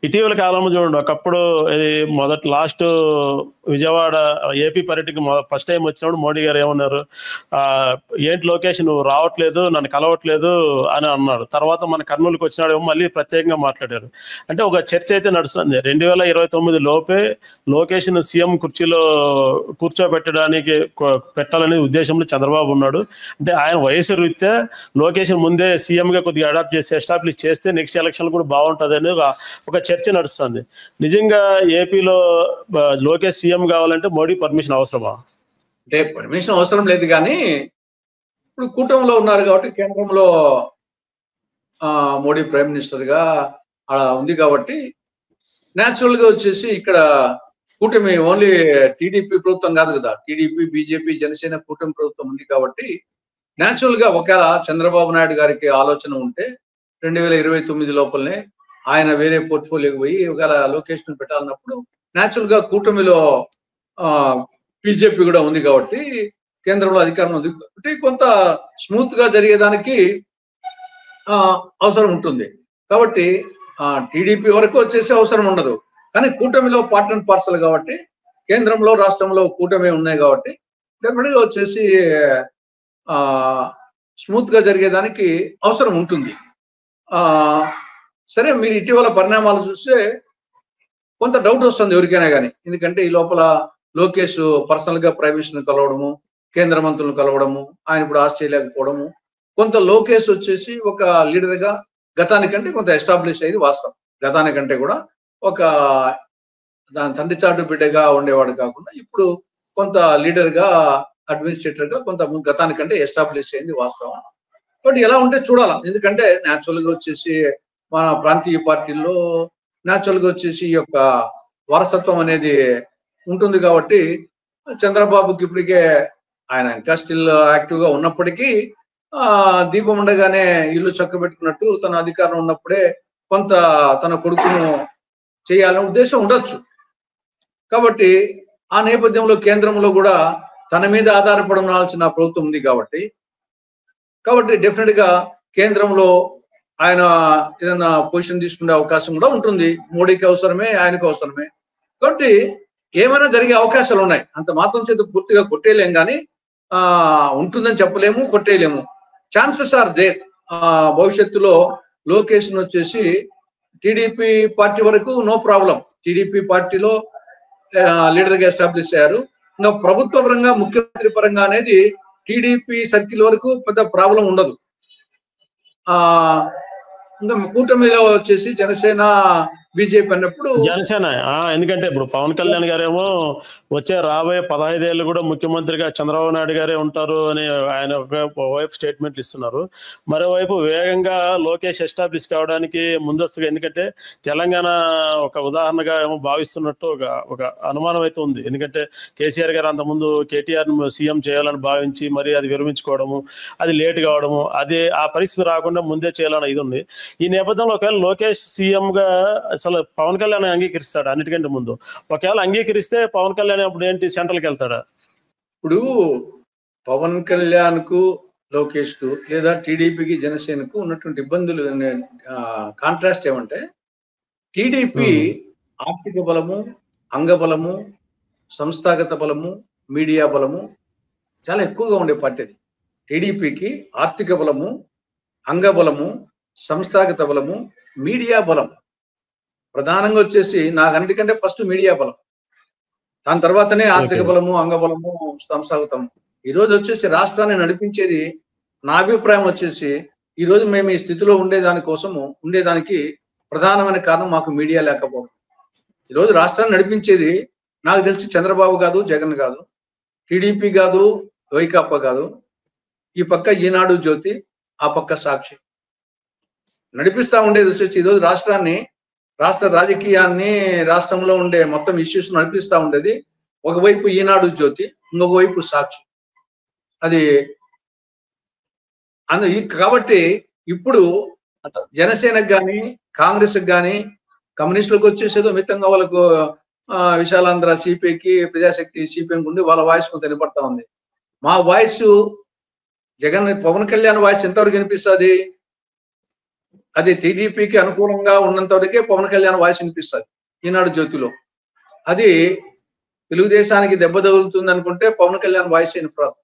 ఇటీవల కాలంలో చూడండి, ఒకప్పుడు ఇది లాస్ట్ విజయవాడ ఏపీ పర్యటనకి ఫస్ట్ టైం వచ్చినప్పుడు మోడీ గారు ఏమన్నారు, ఏంటి లోకేష్ నువ్వు రావట్లేదు, నన్ను కలవట్లేదు అని అన్నాడు. తర్వాత మన కర్నూలుకి వచ్చినాడు మళ్ళీ ప్రత్యేకంగా మాట్లాడారు. అంటే ఒక చర్చ అయితే నడుస్తుంది. 2029 లోపే లోకేష్ను సీఎం కుర్చీలో కూర్చోబెట్టడానికి పెట్టాలనే ఉద్దేశంలో చంద్రబాబు ఉన్నాడు. అంటే ఆయన వయసు రీత్యా లోకేష్ ముందే సీఎంగా కొద్దిగా అడాప్ట్ చేసి ఎస్టాబ్లిష్ చేస్తే నెక్స్ట్ ఎలక్షన్ కూడా బాగుంటుంది అనేది ఒక చర్చ నడుస్తుంది. నిజంగా ఏపీలో లోకేష్ సీఎం కావాలంటే మోడీ పర్మిషన్ అవసరమా? అంటే పర్మిషన్ అవసరం లేదు, కానీ ఇప్పుడు కూటమిలో ఉన్నారు కాబట్టి కేంద్రంలో మోడీ ప్రైమ్ మినిస్టర్ గా ఉంది కాబట్టి న్యాచురల్ గా వచ్చేసి ఇక్కడ కూటమి ఓన్లీ టీడీపీ ప్రభుత్వం కాదు కదా, టీడీపీ, బీజేపీ, జనసేన కూటమి ప్రభుత్వం ఉంది కాబట్టి న్యాచురల్ గా ఒకవేళ చంద్రబాబు నాయుడు గారికి ఆలోచన ఉంటే 2029 లోపలనే ఆయన వేరే పోర్ట్ఫోలియోకి పోయి ఒకవేళ లోకేష్ ను పెట్టాలన్నప్పుడు న్యాచురల్ గా కూటమిలో బీజేపీ కూడా ఉంది కాబట్టి కేంద్రంలో అధికారం ఉంది కాబట్టి కొంత స్మూత్ గా జరిగేదానికి అవసరం ఉంటుంది. కాబట్టి టీడీపీ వరకు వచ్చేసి అవసరం ఉండదు, కానీ కూటమిలో పార్ట్ అండ్ పార్సల్ కాబట్టి కేంద్రంలో రాష్ట్రంలో కూటమి ఉన్నాయి కాబట్టి డెఫినెట్గా వచ్చేసి స్మూత్ గా జరిగేదానికి అవసరం ఉంటుంది. సరే, మీరు ఇటీవల పరిణామాలు చూస్తే కొంత డౌట్ వస్తుంది ఎవరికైనా కానీ, ఎందుకంటే ఈ లోపల లోకేష్ పర్సనల్ గా ప్రైమ్ మినిస్టర్ కలవడము, కేంద్ర మంత్రులను కలవడము, ఆయన ఇప్పుడు ఆస్ట్రేలియాకి పోవడము, కొంత లోకేష్ వచ్చేసి ఒక లీడర్ గా గతానికంటే కొంత ఎస్టాబ్లిష్ అయ్యేది వాస్తవం. గతానికంటే కూడా ఒక దాని తండ్రి చాటు బిడ్డగా ఉండేవాడు కాకుండా ఇప్పుడు కొంత లీడర్ గా, అడ్మినిస్ట్రేటర్ గా కొంత గతానికంటే ఎస్టాబ్లిష్ అయింది వాస్తవం. బట్ ఎలా ఉంటే చూడాలి, ఎందుకంటే న్యాచురల్ గా వచ్చేసి మన ప్రాంతీయ పార్టీల్లో న్యాచురల్ గా వచ్చేసి ఈ యొక్క వారసత్వం అనేది ఉంటుంది కాబట్టి చంద్రబాబుకి ఇప్పటికే ఆయన ఇంకా స్టిల్ యాక్టివ్ గా ఉన్నప్పటికీ దీపం ఉండగానే ఇల్లు చక్కబెట్టుకున్నట్టు తన అధికారం ఉన్నప్పుడే కొంత తన కొడుకును చేయాలనే ఉద్దేశం ఉండొచ్చు. కాబట్టి ఆ నేపథ్యంలో కేంద్రంలో కూడా తన మీద ఆధారపడాల్సిన ప్రభుత్వం ఉంది కాబట్టి డెఫినెట్ గా కేంద్రంలో ఆయన ఏదైనా పొజిషన్ తీసుకునే అవకాశం కూడా ఉంటుంది. మోడీకి అవసరమే, ఆయనకు అవసరమే. కాబట్టి ఏమైనా జరిగే అవకాశాలు ఉన్నాయి. అంత మాత్రం చేత పూర్తిగా కొట్టేయలేం, కానీ ఉంటుందని చెప్పలేము, కొట్టేయలేము. Chances are there. భవిష్యత్తులో లోకేష్ వచ్చేసి టీడీపీ పార్టీ వరకు నో ప్రాబ్లం, టీడీపీ పార్టీలో లీడర్ గా ఎస్టాబ్లిష్ అయ్యారు. ఇంకా ప్రభుత్వ పరంగా, ముఖ్యమంత్రి పరంగా అనేది టీడీపీ సర్కిల్ వరకు పెద్ద ప్రాబ్లం ఉండదు. ఇంకా కూటమిలో వచ్చేసి జనసేన, బీజేపీ అన్నప్పుడు జనసేన, ఎందుకంటే ఇప్పుడు పవన్ కళ్యాణ్ గారేమో వచ్చే రాబోయే 15 ఏళ్ళు కూడా ముఖ్యమంత్రిగా చంద్రబాబు నాయుడు గారే ఉంటారు అని ఆయన ఒకవైపు స్టేట్మెంట్లు ఇస్తున్నారు. మరోవైపు వేగంగా లోకేష్ ఎస్టాబ్లిష్ కావడానికి ముందస్తుగా, ఎందుకంటే తెలంగాణ ఒక ఉదాహరణగా ఏమో భావిస్తున్నట్టు ఒక అనుమానం అయితే ఉంది. ఎందుకంటే కేసీఆర్ గారు అంతకుముందు కేటీఆర్ సీఎం చేయాలని భావించి మరి అది విరమించుకోవడము, అది లేట్ కావడము, ఆ పరిస్థితి రాకుండా ముందే చేయాలని ఇది ఉంది. ఈ నేపథ్యంలో ఒకవేళ లోకేష్ సీఎం గా అసలు పవన్ కళ్యాణ్ అంగీకరిస్తాడు అన్నిటికంటే ముందు? ఒకవేళ అంగీకరిస్తే పవన్ కళ్యాణ్ అప్పుడు ఏంటి, సెంట్రల్కి వెళ్తాడా? ఇప్పుడు పవన్ కళ్యాణ్ కు, లోకేష్ కు, లేదా టీడీపీకి, జనసేనకు ఉన్నటువంటి ఇబ్బందులు కాంట్రాస్ట్ ఏమంటే, టీడీపీ ఆర్థిక బలము, అంగబలము, సంస్థాగత బలము, మీడియా బలము చాలా ఎక్కువగా ఉండే పార్టీ అది. టీడీపీకి ఆర్థిక బలము, అంగబలము, సంస్థాగత బలము, మీడియా బలం ప్రధానంగా వచ్చేసి నాకు అన్నిటికంటే ఫస్ట్ మీడియా బలం, దాని తర్వాతనే ఆర్థిక బలము, అంగబలము, సంస్థాగతము. ఈ రోజు వచ్చేసి రాష్ట్రాన్ని నడిపించేది, నా అభిప్రాయం వచ్చేసి ఈ రోజు మేము ఈ స్థితిలో ఉండేదానికి ప్రధానమైన కారణం మాకు మీడియా లేకపోవడం. ఈరోజు రాష్ట్రాన్ని నడిపించేది నాకు తెలిసి చంద్రబాబు కాదు, జగన్ కాదు, టీడీపీ కాదు, వైకాపా కాదు, ఈ పక్క ఈనాడు, జ్యోతి, ఆ పక్క సాక్షి. నడిపిస్తా ఉండేది వచ్చేసి ఈరోజు రాష్ట్ర రాజకీయాన్ని, రాష్ట్రంలో ఉండే మొత్తం ఇష్యూస్ నడిపిస్తా ఉండేది ఒకవైపు ఈనాడు, జ్యోతి, ఇంకొక వైపు సాక్షి. అది కాబట్టి ఇప్పుడు జనసేనకు కానీ, కాంగ్రెస్ కానీ, కమ్యూనిస్టులకు వచ్చేసేదో మితంగా వాళ్ళకు విశాలాంధ్ర సిపిఐకి, ప్రజాశక్తి సిపిఎంకి ఉంది, వాళ్ళ వాయిస్ కొంత వినపడతా ఉంది. మా వాయిస్ పవన్ కళ్యాణ్ వాయిస్ ఎంతవరకు వినిపిస్తుంది? అది టీడీపీకి అనుకూలంగా ఉన్నంత వరకే పవన్ కళ్యాణ్ వాయిస్ వినిపిస్తుంది ఈనాడు జ్యోతిలో. అది తెలుగుదేశానికి దెబ్బ తగులుతుంది అనుకుంటే పవన్ కళ్యాణ్ వాయిస్ వినపడదు.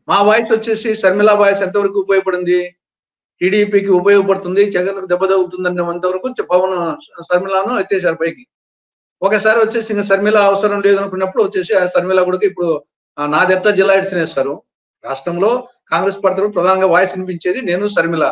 మా వాయిస్ వచ్చేసి షర్మిల వాయిస్ ఎంతవరకు ఉపయోగపడింది, టీడీపీకి ఉపయోగపడుతుంది, జగన్ దెబ్బ తగులుతుంది అన్నంత వరకు పవన్ షర్మిలను ఎత్తేసారు పైకి. ఒకసారి వచ్చేసి ఇంకా షర్మిల అవసరం లేదు అనుకున్నప్పుడు వచ్చేసి ఆ షర్మిల కూడా ఇప్పుడు నాదెట్లా జిల్లా ఎడిషన్ వేస్తారు. రాష్ట్రంలో కాంగ్రెస్ పార్టీ ప్రధానంగా వాయిస్ వినిపించేది నేను షర్మిల.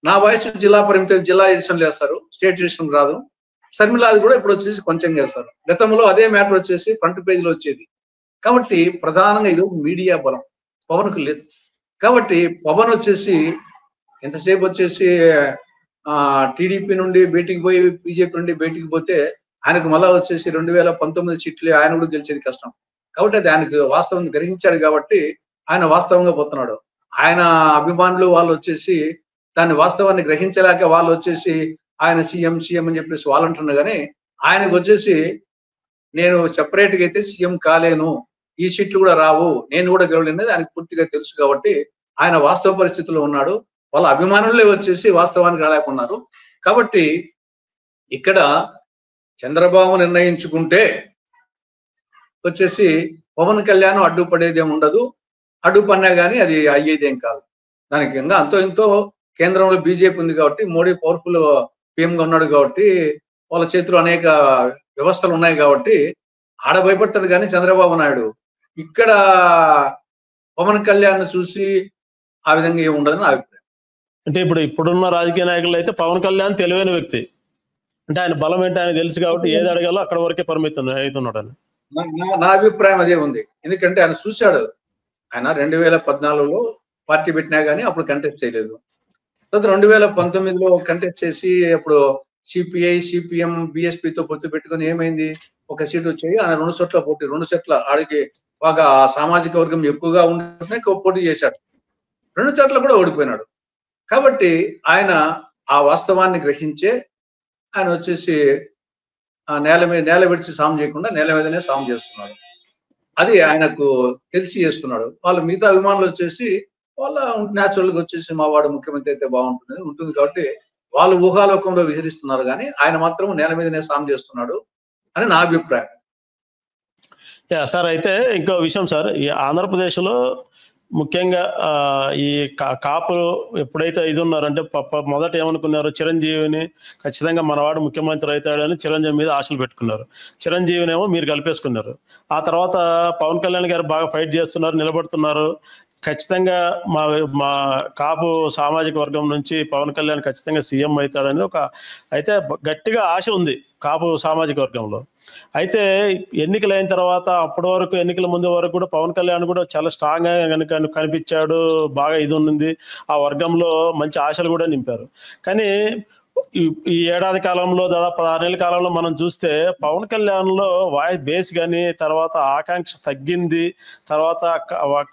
నా వాయిస్ జిల్లా పరిమితి జిల్లా ఎడిషన్లు వేస్తారు, స్టేట్ ఎడిషన్ రాదు. షర్మిలాది కూడా ఇప్పుడు వచ్చేసి కొంచెం చేస్తారు. గతంలో అదే మ్యాటర్ వచ్చేసి ఫ్రంట్ పేజ్ లో వచ్చేది. కాబట్టి ప్రధానంగా ఇది మీడియా బలం పవన్కు లేదు. కాబట్టి పవన్ వచ్చేసి ఎంతసేపు వచ్చేసి టీడీపీ నుండి బయటికి పోయి బీజేపీ నుండి బయటికి పోతే ఆయనకు మళ్ళా వచ్చేసి 2019 సీట్లు ఆయన కూడా గెలిచేది కష్టం. కాబట్టి అది ఆయనకు వాస్తవం గ్రహించాడు కాబట్టి ఆయన వాస్తవంగా పోతున్నాడు. ఆయన అభిమానులు వాళ్ళు వచ్చేసి దాన్ని వాస్తవాన్ని గ్రహించలేక వాళ్ళు వచ్చేసి ఆయన సీఎం అని చెప్పేసి వాళ్ళు అంటున్నారు. కానీ ఆయనకు వచ్చేసి నేను సెపరేట్ గా అయితే సీఎం కాలేను, ఈ సీట్లు కూడా రావు, నేను కూడా గెలవలేనేది ఆయనకు పూర్తిగా తెలుసు. కాబట్టి ఆయన వాస్తవ పరిస్థితుల్లో ఉన్నాడు. వాళ్ళ అభిమానులే వచ్చేసి వాస్తవానికి రాలేకున్నారు. కాబట్టి ఇక్కడ చంద్రబాబు నిర్ణయించుకుంటే వచ్చేసి పవన్ కళ్యాణ్ అడ్డుపడేదేం ఉండదు. అడ్డుపడినా కానీ అది అయ్యేదేం కాదు. దానికి ఇంకా అంతో ఎంతో కేంద్రంలో బీజేపీ ఉంది కాబట్టి, మోడీ పవర్ఫుల్ పీఎంగా ఉన్నాడు కాబట్టి, వాళ్ళ చేతిలో అనేక వ్యవస్థలు ఉన్నాయి కాబట్టి ఆడ భయపడతాడు. కానీ చంద్రబాబు నాయుడు ఇక్కడ పవన్ కళ్యాణ్ చూసి ఆ విధంగా ఏమి ఉండదని నా అభిప్రాయం. అంటే ఇప్పుడున్న రాజకీయ నాయకులు అయితే పవన్ కళ్యాణ్ తెలివైన వ్యక్తి, అంటే ఆయన బలం ఏంటి ఆయన తెలుసు కాబట్టి ఏది అడగాలో అక్కడ వరకే పరిమితం అవుతున్నాడు అని నా అభిప్రాయం అదే ఉంది. ఎందుకంటే ఆయన చూశాడు. ఆయన 2014లో పార్టీ పెట్టినా కానీ అప్పుడు కంటెస్ట్ చేయలేదు. తర్వాత 2019లో కంటెస్ట్ చేసి అప్పుడు సిపిఐ, సిపిఎం, బిఎస్పీతో పొత్తు పెట్టుకుని ఏమైంది, ఒక సీటు వచ్చాయి. ఆయన 2 చోట్ల పోటీ, 2 చోట్ల ఆడికి బాగా సామాజిక వర్గం ఎక్కువగా ఉంటే పోటీ చేశాడు. 2 చోట్ల కూడా ఓడిపోయినాడు. కాబట్టి ఆయన ఆ వాస్తవాన్ని గ్రహించే ఆయన వచ్చేసి నేల విడిచి సాము చేయకుండా నేల మీదనే సాము చేస్తున్నాడు. అది ఆయనకు తెలిసి చేస్తున్నాడు. వాళ్ళ మిగతా అభిమానులు వచ్చేసి వాళ్ళ న్యాచురల్ గా వచ్చేసి మా వాడు ముఖ్యమంత్రి అయితే ఉంటుంది కాబట్టి వాళ్ళు ఊహాలోకంలో విహరిస్తున్నారు. కానీ ఆయన మాత్రం నేల మీదనే సాము చేస్తున్నాడు అని నా అభిప్రాయం. సార్ అయితే ఇంకో విషయం సార్, ఈ ఆంధ్రప్రదేశ్లో ముఖ్యంగా ఈ కాపులు ఎప్పుడైతే ఇది ఉన్నారంటే మొదట ఏమనుకున్నారు, చిరంజీవిని ఖచ్చితంగా మనవాడు ముఖ్యమంత్రి అవుతాడని చిరంజీవి మీద ఆశలు పెట్టుకున్నారు. చిరంజీవినేమో మీరు కలిపేసుకున్నారు. ఆ తర్వాత పవన్ కళ్యాణ్ గారు బాగా ఫైట్ చేస్తున్నారు, నిలబడుతున్నారు. ఖచ్చితంగా మా కాపు సామాజిక వర్గం నుంచి పవన్ కళ్యాణ్ ఖచ్చితంగా సీఎం అవుతాడనేది అయితే గట్టిగా ఆశ ఉంది కాపు సామాజిక వర్గంలో. అయితే ఎన్నికలు అయిన తర్వాత అప్పటి వరకు ఎన్నికల ముందు వరకు కూడా పవన్ కళ్యాణ్ కూడా చాలా స్ట్రాంగ్ గా కనిపించాడు, బాగా ఇది ఉంది, ఆ వర్గంలో మంచి ఆశలు కూడా నింపారు. కానీ ఈ ఏడాది కాలంలో దాదాపు 6 నెలల కాలంలో మనం చూస్తే పవన్ కళ్యాణ్ లో వాయిస్ బేస్ కానీ తర్వాత ఆకాంక్ష తగ్గింది. తర్వాత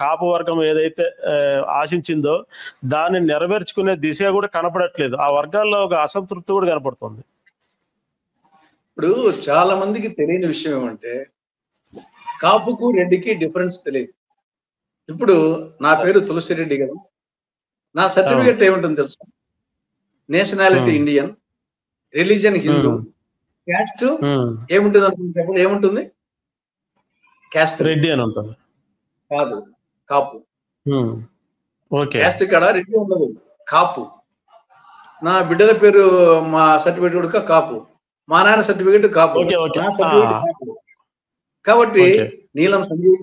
కాపు వర్గం ఏదైతే ఆశించిందో దాన్ని నెరవేర్చుకునే దిశగా కూడా కనపడట్లేదు. ఆ వర్గాల్లో ఒక అసంతృప్తి కూడా కనపడుతుంది. ఇప్పుడు చాలా మందికి తెలియని విషయం ఏమంటే కాపుకు రెడ్డికి డిఫరెన్స్ తెలియదు. ఇప్పుడు నా పేరు తులసిరెడ్డి కదా, నా సర్టిఫికేట్ ఏముంటుంది తెలుసా? Nationality Indian, religion Hindu, caste ఏముంటుంది అనుకుంటే ఏముంటుంది? క్యాస్ట్ రెడ్డి అని ఉంటుంది కాదు, కాపు. క్యాస్ట్ ఇక్కడ రెడ్డి ఉండదు, కాపు. నా బిడ్డల పేరు మా సర్టిఫికేట్ కూడా కాపు, మా నాన్న సర్టిఫికేట్ కాపు, నా సర్టిఫికేట్ కాపు. కాబట్టి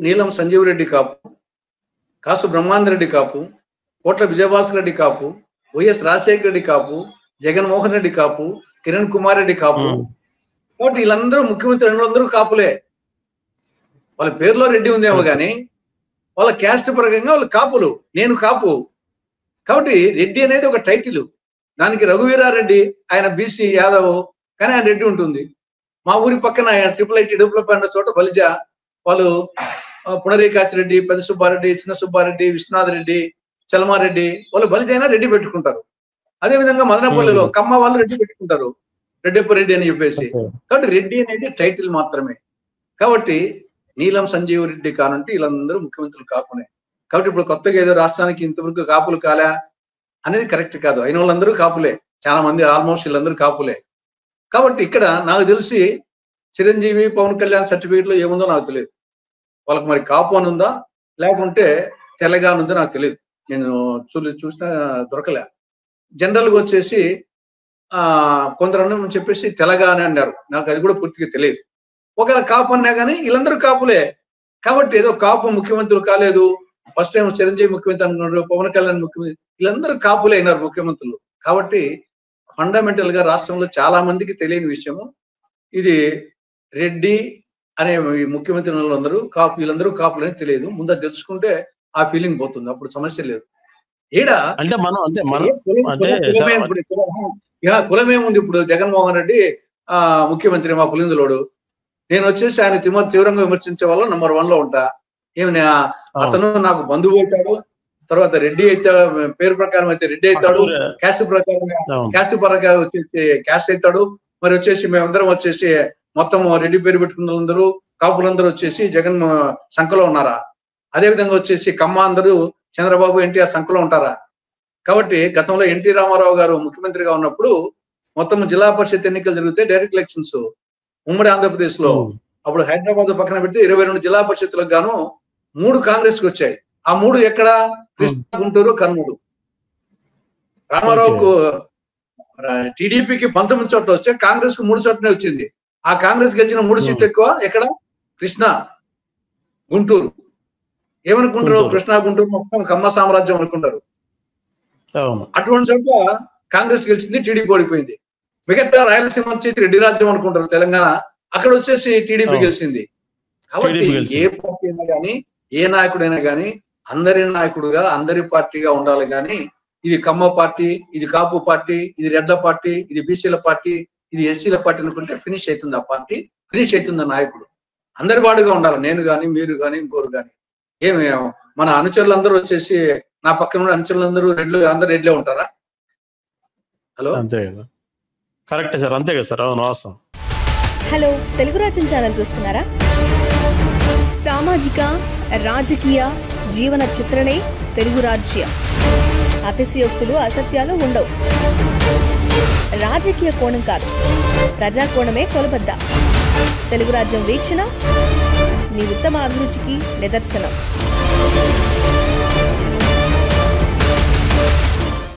నీలం సంజీవ్ రెడ్డి కాపు, కాసు బ్రహ్మాందరెడ్డి కాపు, కోట్ల విజయభాస్కర్ రెడ్డి కాపు, వైఎస్ రాజశేఖర రెడ్డి కాపు, జగన్మోహన్ రెడ్డి కాపు, కిరణ్ కుమార్ రెడ్డి కాపు. కాబట్టి వీళ్ళందరూ ముఖ్యమంత్రి అందరూ కాపులే. వాళ్ళ పేరులో రెడ్డి ఉందేమో కానీ వాళ్ళ క్యాస్ట్ పరంగా వాళ్ళు కాపులు, నేను కాపు. కాబట్టి రెడ్డి అనేది ఒక టైటిల్. దానికి రఘువీరారెడ్డి ఆయన బీసీ యాదవ్ కానీ ఆయన రెడ్డి ఉంటుంది. మా ఊరి పక్కన IIT డెవలప్ అయిన చోట బలిజ వాళ్ళు పునరీకాచిరెడ్డి, పెద్ద సుబ్బారెడ్డి, చిన్న సుబ్బారెడ్డి, విశ్వనాథ్ రెడ్డి, చలమారెడ్డి వాళ్ళు బలిజ అయినా రెడ్డి పెట్టుకుంటారు. అదే విధంగా మదనపల్లిలో కమ్మ వాళ్ళు రెడ్డి పెట్టుకుంటారు, రెడ్డప్ప రెడ్డి అని చెప్పేసి. కాబట్టి రెడ్డి అనేది టైటిల్ మాత్రమే. కాబట్టి నీలం సంజీవ్ రెడ్డి కానుంటే వీళ్ళందరూ ముఖ్యమంత్రులు కాపునే. కాబట్టి ఇప్పుడు కొత్తగా ఏదో రాష్ట్రానికి ఇంతవరకు కాపులు కాలే, అనేది కరెక్ట్ కాదు. అయిన వాళ్ళందరూ కాపులే, చాలా మంది ఆల్మోస్ట్ వీళ్ళందరూ కాపులే. కాబట్టి ఇక్కడ నాకు తెలిసి చిరంజీవి, పవన్ కళ్యాణ్ సర్టిఫికేట్ లో ఏముందో నాకు తెలియదు. వాళ్ళకి మరి కాపు అని ఉందా లేకుంటే తెల్లగా అని ఉందో నాకు తెలియదు. నేను చూసినా దొరకలే. జనరల్ గా వచ్చేసి కొందరు చెప్పేసి తెల్లగా అని అన్నారు. నాకు అది కూడా పూర్తిగా తెలియదు. ఒకవేళ కాపు అన్నా కానీ వీళ్ళందరూ కాపులే. కాబట్టి ఏదో కాపు ముఖ్యమంత్రులు కాలేదు, ఫస్ట్ టైం చిరంజీవి ముఖ్యమంత్రి అనుకున్నారు, పవన్ కళ్యాణ్ ముఖ్యమంత్రి, వీళ్ళందరూ కాపులే అయినారు ముఖ్యమంత్రులు. కాబట్టి ఫండమెంటల్ గా రాష్ట్రంలో చాలా మందికి తెలియని విషయము ఇది. రెడ్డి అనే ముఖ్యమంత్రి వాళ్ళందరూ కాపు, వీళ్ళందరూ కాపులని తెలియదు. ముందు తెలుసుకుంటే ఆ ఫీలింగ్ పోతుంది, అప్పుడు సమస్య లేదు. ఈడ అంటే కులమేముంది? ఇప్పుడు జగన్మోహన్ రెడ్డి ముఖ్యమంత్రి మా పులిందులోడు. నేను వచ్చేసి ఆయన తీవ్రంగా విమర్శించే వల్ల నంబర్ 1 లో ఉంటా. ఏమి అతను నాకు బంధువు అవుతాడు, తర్వాత రెడ్డి అవుతాడు, పేరు ప్రకారం అయితే రెడ్డి అవుతాడు, క్యాస్ట్ ప్రకారం వచ్చేసి క్యాస్ట్ అవుతాడు. మరి వచ్చేసి మేమందరం వచ్చేసి మొత్తం రెడ్డి పేరు పెట్టుకున్న వాళ్ళందరూ కాపులందరూ వచ్చేసి జగన్ సంఖలో ఉన్నారా? అదే విధంగా వచ్చేసి కమ్మ అందరూ చంద్రబాబు ఎన్టీఆర్ సంఖలో ఉంటారా? కాబట్టి గతంలో ఎన్టీ రామారావు గారు ముఖ్యమంత్రిగా ఉన్నప్పుడు మొత్తం జిల్లా పరిషత్ ఎన్నికలు జరిగితే డైరెక్ట్ ఎలక్షన్స్ ఉమ్మడి ఆంధ్రప్రదేశ్ లో. అప్పుడు హైదరాబాద్ పక్కన పెడితే 22 జిల్లా పరిషత్తులకు గాను 3 కాంగ్రెస్ కి వచ్చాయి. ఆ 3 ఎక్కడ? కృష్ణా, గుంటూరు, కర్నూలు. రామారావుకు టీడీపీకి 19 చోట్ల వచ్చాయి, కాంగ్రెస్ కు 3 చోట్లనే వచ్చింది. ఆ కాంగ్రెస్ గెలిచిన 3 సీట్లు ఎక్కువ ఎక్కడ? కృష్ణా, గుంటూరు. ఏమనుకుంటారు? కృష్ణా, గుంటూరు మొత్తం కమ్మ సామ్రాజ్యం అనుకుంటారు. అటువంటి చోట్ల కాంగ్రెస్ గెలిచింది, టీడీపీ ఓడిపోయింది. మిగతా రాయలసీమ వచ్చేసి రెడ్డి రాజ్యం అనుకుంటారు తెలంగాణ, అక్కడ వచ్చేసి టీడీపీ గెలిచింది. కాబట్టి ఏ పార్టీ అయినా కానీ, ఏ నాయకుడైనా కానీ అందరి నాయకుడుగా, అందరి పార్టీగా ఉండాలి. కానీ ఇది కమ్మ పార్టీ, ఇది కాపు పార్టీ, ఇది రెడ్ల పార్టీ, ఇది బీసీల పార్టీ, ఇది ఎస్సీల పార్టీ అనుకుంటే ఫినిష్ అవుతుంది. ఆ పార్టీ ఫినిష్ అవుతుంది. నాయకుడు అందరి వాడుగా ఉండాలి. నేను కానీ, మీరు కానీ, ఇంకోరు కానీ. ఏమి మన అనుచరులందరూ వచ్చేసి, నా పక్కన ఉన్న అనుచరులందరూ అందరు రెడ్లే ఉంటారా? హలో, అంతే కదా, కరెక్ట్ సార్, అంతే కదా సార్, అవును, వాస్తవం. హలో, తెలుగు రాజ్యం ఛానల్ చూస్తున్నారా? సామాజిక, రాజకీయ, జీవన చిత్రణే తెలుగు రాజ్యం. అతిశయోక్తులు, అసత్యాలు ఉండవు. రాజకీయ కోణం కాదు, ప్రజా కోణమే కొలబద్ద. తెలుగు రాజ్యం వీక్షణ మీ ఉత్తమ అభిరుచికి నిదర్శనం.